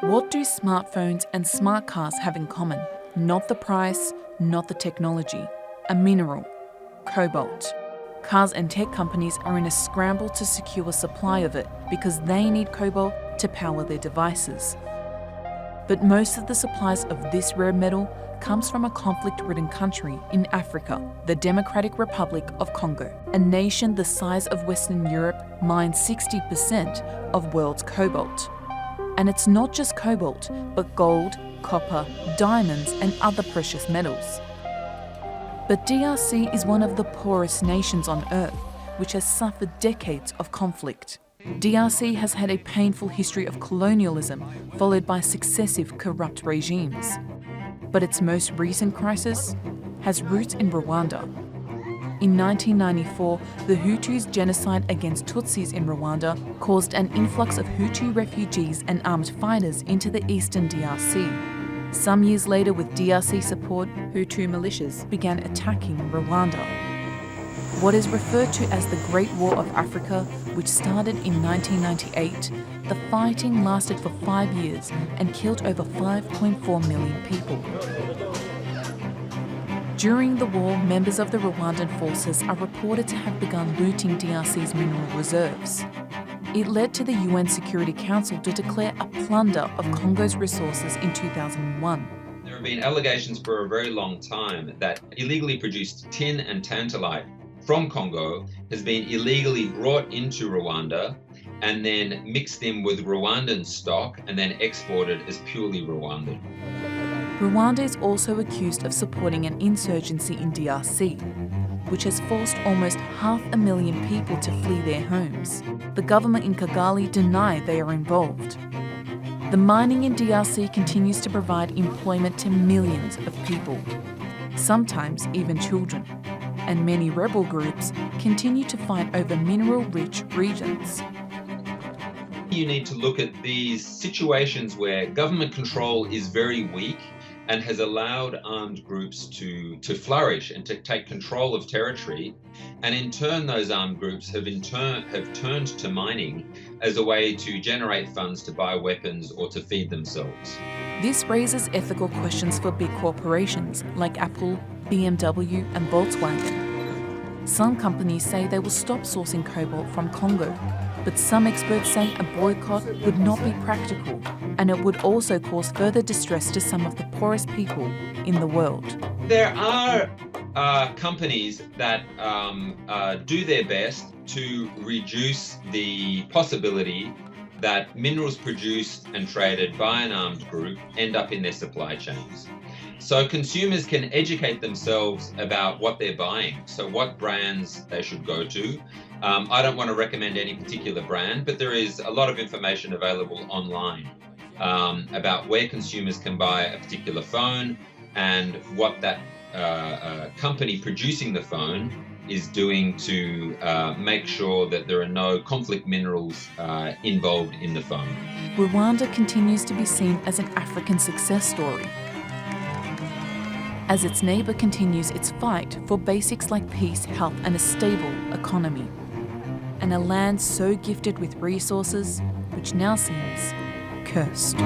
What do smartphones and smart cars have in common? Not the price, not the technology. A mineral, cobalt. Cars and tech companies are in a scramble to secure supply of it because they need cobalt to power their devices. But most of the supplies of this rare metal comes from a conflict-ridden country in Africa, the Democratic Republic of Congo. A nation the size of Western Europe mines 60% of world's cobalt. And it's not just cobalt, but gold, copper, diamonds and other precious metals. But DRC is one of the poorest nations on Earth, which has suffered decades of conflict. DRC has had a painful history of colonialism, followed by successive corrupt regimes. But its most recent crisis has roots in Rwanda. In 1994, the Hutus' genocide against Tutsis in Rwanda caused an influx of Hutu refugees and armed fighters into the eastern DRC. Some years later, with DRC support, Hutu militias began attacking Rwanda. What is referred to as the Great War of Africa, which started in 1998, the fighting lasted for 5 years and killed over 5.4 million people. During the war, members of the Rwandan forces are reported to have begun looting DRC's mineral reserves. It led to the UN Security Council to declare a plunder of Congo's resources in 2001. There have been allegations for a very long time that illegally produced tin and tantalite from Congo has been illegally brought into Rwanda and then mixed in with Rwandan stock and then exported as purely Rwandan. Rwanda is also accused of supporting an insurgency in DRC, which has forced almost 500,000 people to flee their homes. The government in Kigali deny they are involved. The mining in DRC continues to provide employment to millions of people, sometimes even children, and many rebel groups continue to fight over mineral-rich regions. You need to look at these situations where government control is very weak and has allowed armed groups to flourish and to take control of territory. And in turn, those armed groups have turned to mining as a way to generate funds to buy weapons or to feed themselves. This raises ethical questions for big corporations like Apple, BMW and Volkswagen. Some companies say they will stop sourcing cobalt from Congo, but some experts say a boycott would not be practical, and it would also cause further distress to some of the poorest people in the world. There are companies that do their best to reduce the possibility that minerals produced and traded by an armed group end up in their supply chains. So consumers can educate themselves about what they're buying, so what brands they should go to. I don't want to recommend any particular brand, but there is a lot of information available online about where consumers can buy a particular phone and what that company producing the phone is doing to make sure that there are no conflict minerals involved in the phone. Rwanda continues to be seen as an African success story, as its neighbour continues its fight for basics like peace, health and a stable economy. And a land so gifted with resources, which now seems cursed.